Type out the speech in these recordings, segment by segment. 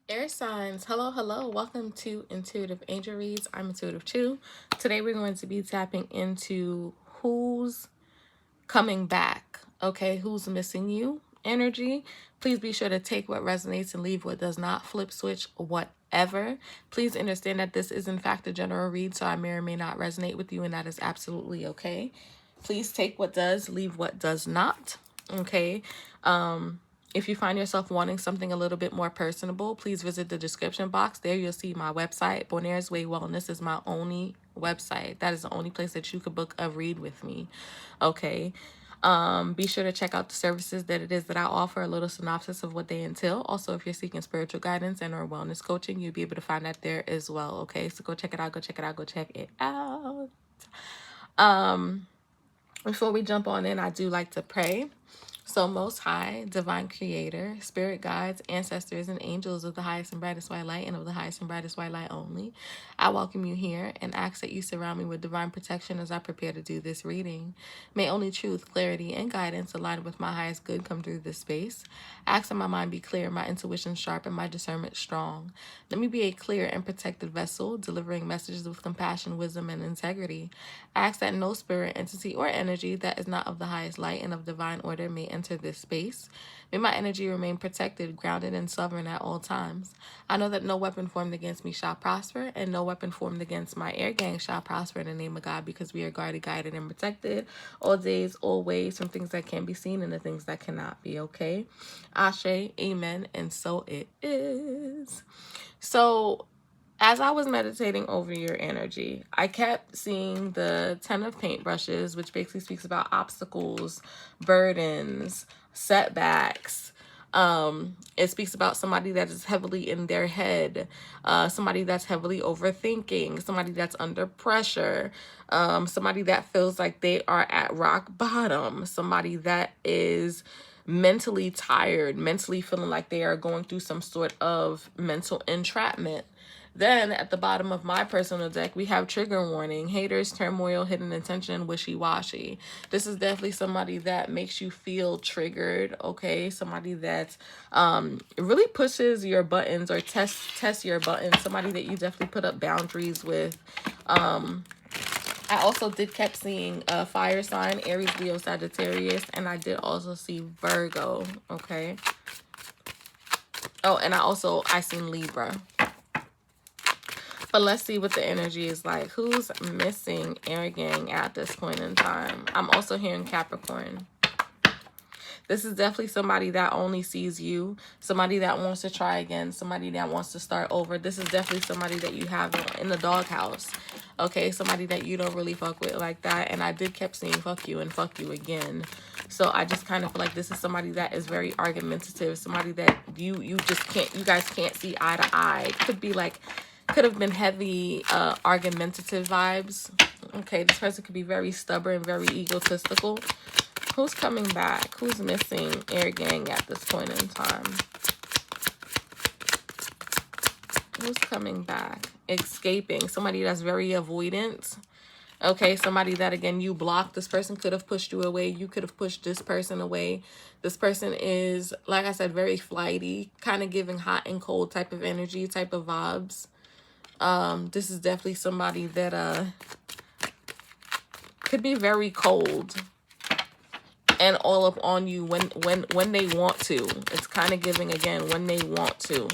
Air signs, hello, welcome to Intuitive Angel Reads. I'm Intuitive Chu. Today we're going to be tapping into who's coming back, okay? Who's missing you energy. Please be sure to take what resonates and leave what does not. Flip switch whatever. Please understand that this is in fact a general read, so I may or may not resonate with you, and that is absolutely okay. Please take what does, leave what does not, okay? If you find yourself wanting something a little bit more personable, please visit the description box. There you'll see my website. Bonaire's Way Wellness is my only website. That is the only place that you could book a read with me. Okay. Be sure to check out the services that it is that I offer, a little synopsis of what they entail. Also, if you're seeking spiritual guidance and or wellness coaching, you'll be able to find that there as well. Okay. So go check it out. Go check it out. Go check it out. Before we jump on in, I do like to pray. So Most High, Divine Creator, Spirit Guides, Ancestors, and Angels of the highest and brightest white light and of the highest and brightest white light only, I welcome you here and ask that you surround me with divine protection as I prepare to do this reading. May only truth, clarity, and guidance aligned with my highest good come through this space. Ask that my mind be clear, my intuition sharp, and my discernment strong. Let me be a clear and protected vessel, delivering messages with compassion, wisdom, and integrity. Ask that no spirit, entity, or energy that is not of the highest light and of divine order may enter this space. May my energy remain protected, grounded, and sovereign at all times. I know that no weapon formed against me shall prosper, and no weapon formed against my air gang shall prosper in the name of God, because we are guarded, guided, and protected all days, all ways, from things that can be seen and the things that cannot be, okay? Asé, Amen, and so it is. So, as I was meditating over your energy, I kept seeing the 10 of paintbrushes, which basically speaks about obstacles, burdens, setbacks. It speaks about somebody that is heavily in their head, somebody that's heavily overthinking, somebody that's under pressure, somebody that feels like they are at rock bottom, somebody that is mentally tired, mentally feeling like they are going through some sort of mental entrapment. Then at the bottom of my personal deck, we have trigger warning, haters, turmoil, hidden intention, wishy-washy. This is definitely somebody that makes you feel triggered, okay? Somebody that really pushes your buttons or tests your buttons. Somebody that you definitely put up boundaries with. I also kept seeing fire sign, Aries, Leo, Sagittarius, and I did also see Virgo, okay? Oh, and I seen Libra. But let's see what the energy is like. Who's missing air gang at this point in time? I'm also hearing Capricorn. This is definitely somebody that only sees you, somebody that wants to try again, somebody that wants to start over. This is definitely somebody that you have in the doghouse, okay? Somebody that you don't really fuck with like that. And I did kept seeing fuck you and fuck you again. So I just kind of feel like this is somebody that is very argumentative, somebody that you guys can't see eye to eye. It could be like, could have been heavy argumentative vibes. Okay, this person could be very stubborn, very egotistical. Who's coming back? Who's missing air gang at this point in time? Who's coming back? Escaping. Somebody that's very avoidant. Okay, somebody that, again, you blocked. This person could have pushed you away. You could have pushed this person away. This person is, like I said, very flighty, kind of giving hot and cold type of energy, type of vibes. This is definitely somebody that could be very cold and all up on you when they want to. It's kind of giving, again, when they want to.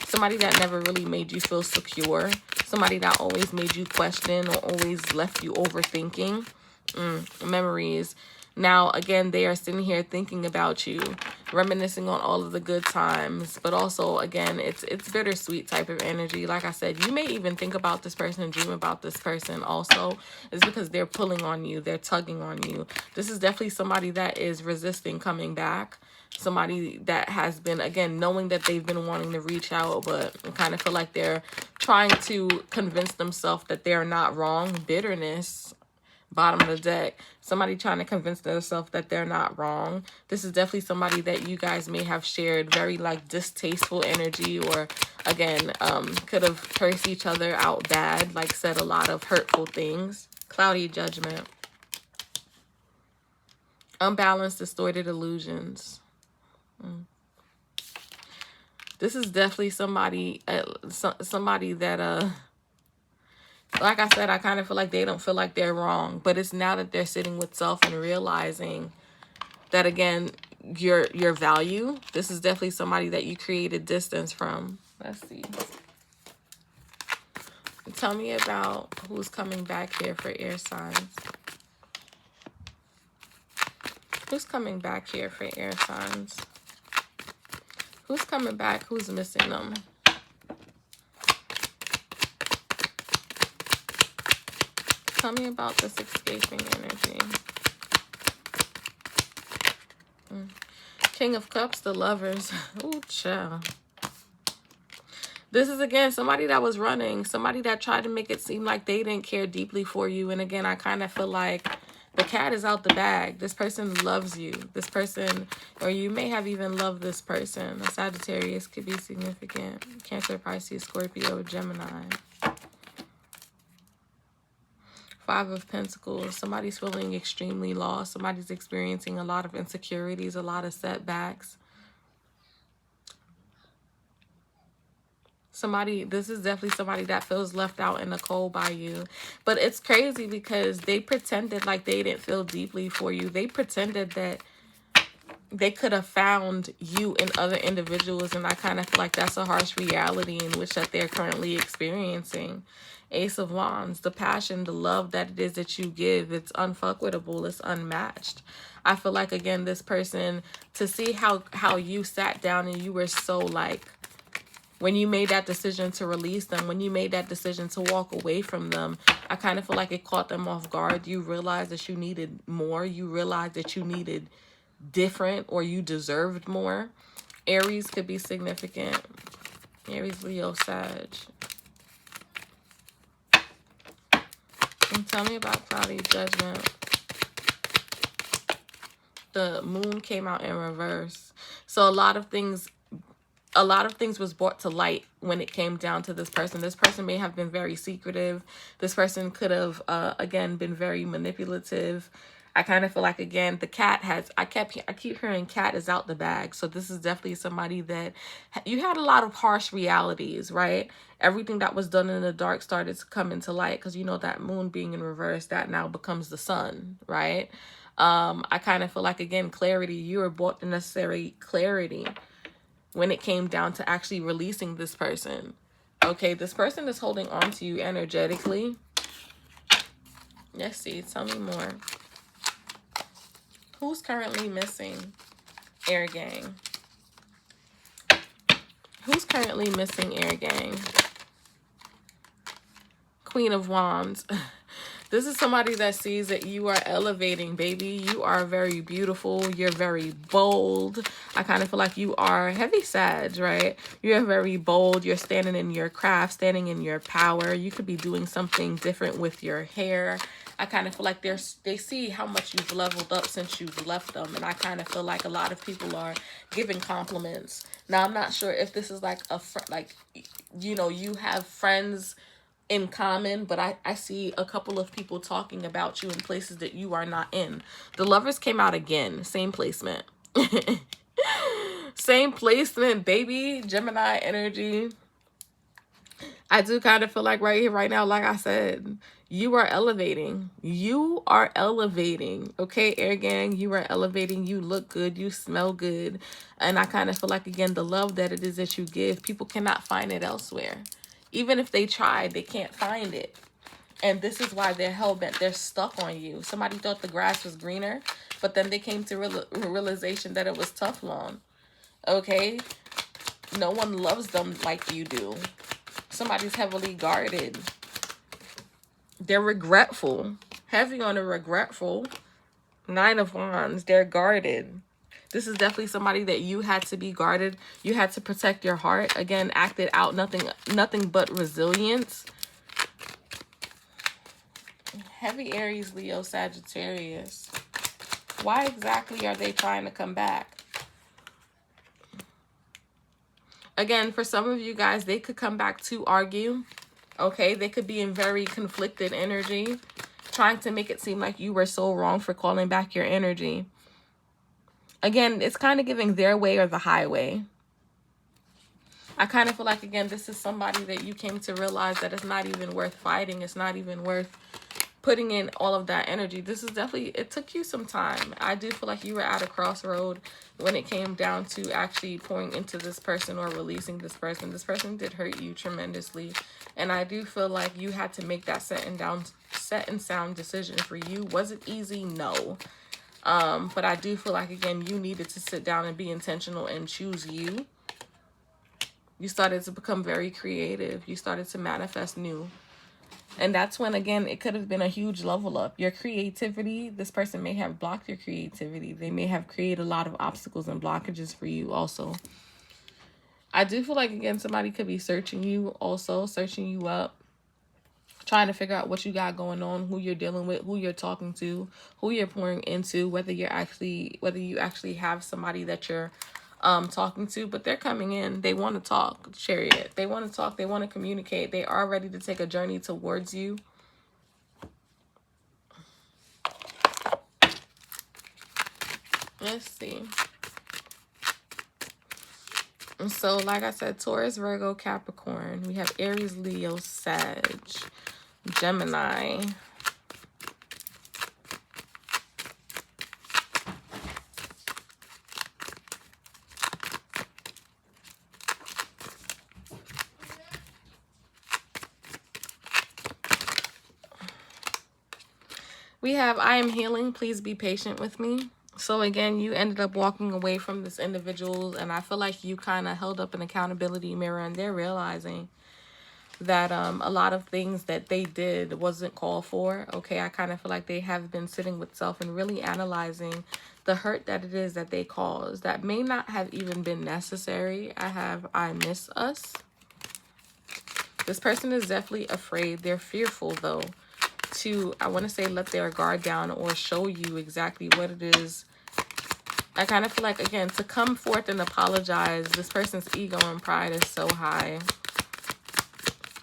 Somebody that never really made you feel secure. Somebody that always made you question or always left you overthinking. Memories. Now, again, they are sitting here thinking about you, reminiscing on all of the good times. But also, again, it's bittersweet type of energy. Like I said, you may even think about this person and dream about this person also. It's because they're pulling on you. They're tugging on you. This is definitely somebody that is resisting coming back. Somebody that has been, again, knowing that they've been wanting to reach out, but kind of feel like they're trying to convince themselves that they're not wrong. Bitterness. Bottom of the deck, somebody trying to convince themselves that they're not wrong. This is definitely somebody that you guys may have shared very like distasteful energy, or again, could have cursed each other out bad, like said a lot of hurtful things. Cloudy judgment. Unbalanced, distorted illusions. This is definitely somebody, somebody that, like I said, I kind of feel like they don't feel like they're wrong, but it's now that they're sitting with self and realizing that, again, your value. This is definitely somebody that you created distance from. Let's see. Tell me about who's coming back here for air signs. Who's coming back here for air signs? Who's coming back? Who's missing them? Tell me about this escaping energy. King of Cups, the Lovers. Ooh, child. This is, again, somebody that was running. Somebody that tried to make it seem like they didn't care deeply for you. And again, I kind of feel like the cat is out the bag. This person loves you. This person, or you may have even loved this person. A Sagittarius could be significant. Cancer, Pisces, Scorpio, Gemini. Five of Pentacles. Somebody's feeling extremely lost. Somebody's experiencing a lot of insecurities, a lot of setbacks. Somebody, this is definitely somebody that feels left out in the cold by you. But it's crazy because they pretended like they didn't feel deeply for you. They pretended that they could have found you in other individuals. And I kind of feel like that's a harsh reality in which that they're currently experiencing. Ace of Wands, the passion, the love that it is that you give, it's unfuckwittable, it's unmatched. I feel like, again, this person, to see how you sat down and you were so like, when you made that decision to release them, when you made that decision to walk away from them, I kind of feel like it caught them off guard. You realized that you needed more. You realized that you needed different, or you deserved more. Aries could be significant. Aries, Leo, Sag. And tell me about Cloudy Judgment. The moon came out in reverse. So a lot of things was brought to light when it came down to this person. This person may have been very secretive. This person could have, again, been very manipulative. I kind of feel like, again, the cat has, I keep hearing cat is out the bag. So this is definitely somebody that you had a lot of harsh realities, right? Everything that was done in the dark started to come into light, because you know that moon being in reverse, that now becomes the sun, right? I kind of feel like, again, clarity, you were brought the necessary clarity when it came down to actually releasing this person. Okay, this person is holding on to you energetically. Let's see, tell me more. Who's currently missing? Air Gang. Who's currently missing, Air Gang? Queen of Wands. This is somebody that sees that you are elevating, baby. You are very beautiful. You're very bold. I kind of feel like you are heavy Sag, right? You're very bold. You're standing in your craft, standing in your power. You could be doing something different with your hair. I kind of feel like they see how much you've leveled up since you've left them. And I kind of feel like a lot of people are giving compliments. Now, I'm not sure if this is like a friend, like, you know, you have friends in common, but I see a couple of people talking about you in places that you are not in. The Lovers came out again. Same placement. Same placement, baby. Gemini energy. I do kind of feel like right here, right now, like I said, you are elevating. You are elevating. Okay, Air Gang, you are elevating. You look good. You smell good. And I kind of feel like, again, the love that it is that you give, people cannot find it elsewhere. Even if they tried, they can't find it. And this is why they're hell-bent. They're stuck on you. Somebody thought the grass was greener, but then they came to realization that it was Teflon. Okay? No one loves them like you do. Somebody's heavily guarded. They're regretful. Heavy on the regretful. 9 of Wands. They're guarded. This is definitely somebody that you had to be guarded. You had to protect your heart. Again, acted out nothing but resilience. Heavy Aries, Leo, Sagittarius. Why exactly are they trying to come back? Again, for some of you guys, they could come back to argue. Okay, they could be in very conflicted energy, trying to make it seem like you were so wrong for calling back your energy. Again, it's kind of giving their way or the highway. I kind of feel like, again, this is somebody that you came to realize that it's not even worth fighting. It's not even worth putting in all of that energy. This is definitely, it took you some time. I do feel like you were at a crossroad when it came down to actually pouring into this person or releasing this person. This person did hurt you tremendously. And I do feel like you had to make that set and sound decision for you. Was it easy? No. But I do feel like, again, you needed to sit down and be intentional and choose you. You started to become very creative. You started to manifest new. And that's when, again, it could have been a huge level up. Your creativity, this person may have blocked your creativity. They may have created a lot of obstacles and blockages for you also. I do feel like, again, somebody could be searching you also, searching you up, trying to figure out what you got going on, who you're dealing with, who you're talking to, who you're pouring into, whether you actually have somebody that you're talking to. But they're coming in. They want to talk, Chariot. They want to talk. They want to communicate. They are ready to take a journey towards you. Let's see. So, like I said, Taurus, Virgo, Capricorn. We have Aries, Leo, Sag, Gemini. We have, I am healing. Please be patient with me. So again, you ended up walking away from this individual, and I feel like you kind of held up an accountability mirror, and they're realizing that a lot of things that they did wasn't called for. Okay, I kind of feel like they have been sitting with self and really analyzing the hurt that it is that they caused that may not have even been necessary. I miss us. This person is definitely afraid. They're fearful though to, I want to say, let their guard down or show you exactly what it is. I kind of feel like, again, to come forth and apologize, this person's ego and pride is so high.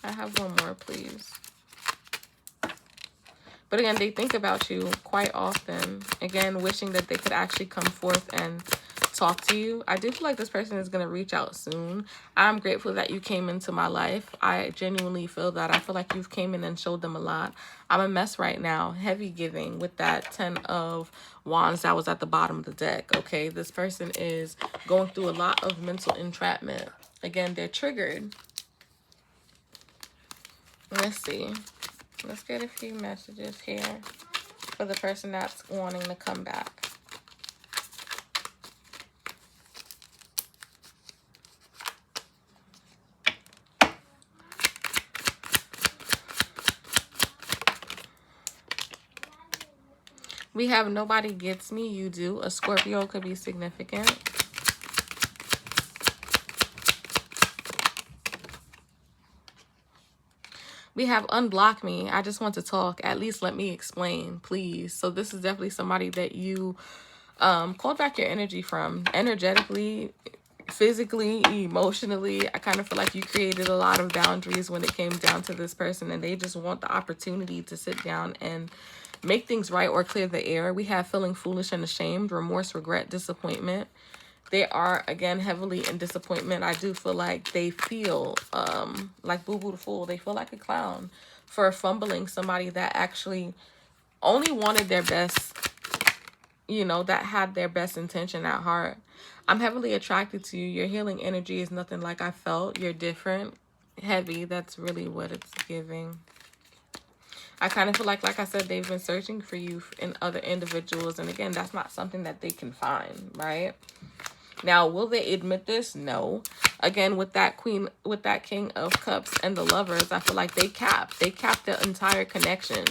I have one more, please. But again, they think about you quite often. Again, wishing that they could actually come forth and talk to you. I do feel like this person is going to reach out soon. I'm grateful that you came into my life. I genuinely feel that. I feel like you've came in and showed them a lot. I'm a mess right now. Heavy giving with that 10 of Wands that was at the bottom of the deck. Okay, this person is going through a lot of mental entrapment. Again, they're triggered. Let's see. Let's get a few messages here for the person that's wanting to come back. We have nobody gets me, you do. A Scorpio could be significant. We have unblock me. I just want to talk. At least let me explain, please. So this is definitely somebody that you called back your energy from. Energetically, physically, emotionally. I kind of feel like you created a lot of boundaries when it came down to this person, and they just want the opportunity to sit down and make things right or clear the air. We have feeling foolish and ashamed, remorse, regret, disappointment. They are, again, heavily in disappointment. I do feel like they feel like Boo Boo the Fool. They feel like a clown for fumbling somebody that actually only wanted their best, you know, that had their best intention at heart. I'm heavily attracted to you. Your healing energy is nothing like I felt. You're different. Heavy. That's really what it's giving. I kind of feel like I said, they've been searching for you in other individuals. And again, that's not something that they can find, right? Now, will they admit this? No. Again, with that King of Cups and the Lovers, I feel like they capped the entire connection.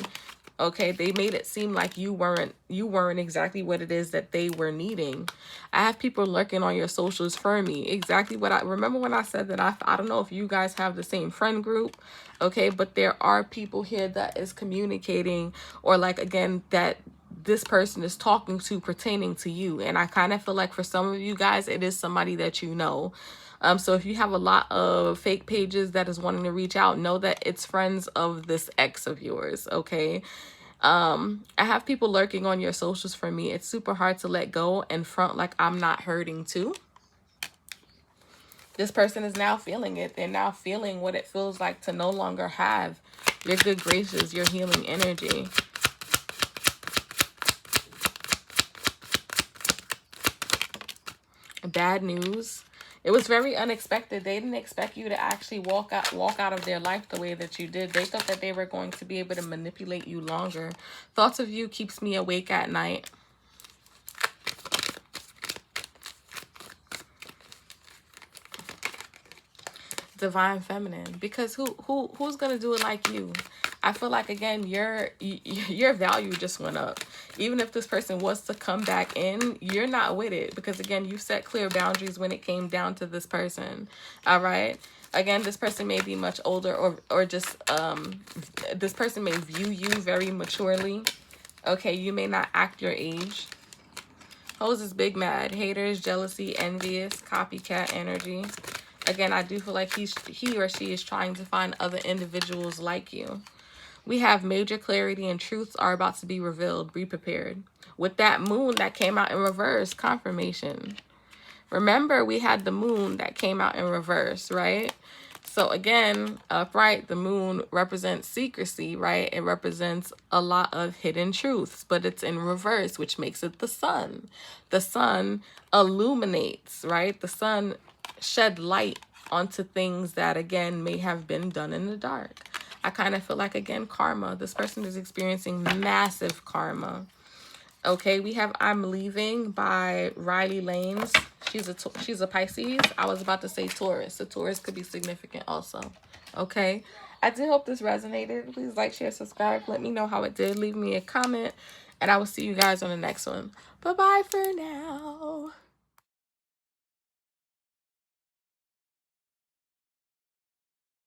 Okay, they made it seem like you weren't exactly what it is that they were needing. I have people lurking on your socials for me. Exactly what I remember when I said that I don't know if you guys have the same friend group, okay, but there are people here that is communicating, or like, again, that this person is talking to pertaining to you. And I kind of feel like for some of you guys, it is somebody that you know. So if you have a lot of fake pages that is wanting to reach out, know that it's friends of this ex of yours, okay? I have people lurking on your socials for me. It's super hard to let go and front like I'm not hurting too. This person is now feeling it. They're now feeling what it feels like to no longer have your good graces, your healing energy. Bad news. It was very unexpected. They didn't expect you to actually walk out of their life the way that you did. They thought that they were going to be able to manipulate you longer. Thoughts of you keeps me awake at night. Divine feminine, because who's gonna do it like you? I feel like, again, your value just went up. Even if this person was to come back in, you're not with it, because again, you set clear boundaries when it came down to this person. All right, again, this person may be much older, or just this person may view you very maturely. Okay, you may not act your age. Hoes is big mad, haters, jealousy, envious, copycat energy. Again, I do feel like he or she is trying to find other individuals like you. We have major clarity and truths are about to be revealed. Be prepared. With that moon that came out in reverse, confirmation. Remember, we had the moon that came out in reverse, right? So again, upright, the moon represents secrecy, right? It represents a lot of hidden truths, but it's in reverse, which makes it the sun. The sun illuminates, right? The sun shed light onto things that, again, may have been done in the dark. I kind of feel like, again, karma. This person is experiencing massive karma. Okay, we have I'm Leaving by Riley Lanes. She's a Pisces. I was about to say Taurus. So Taurus could be significant also. Okay, I do hope this resonated. Please like, share, subscribe. Let me know how it did. Leave me a comment. And I will see you guys on the next one. Bye-bye for now.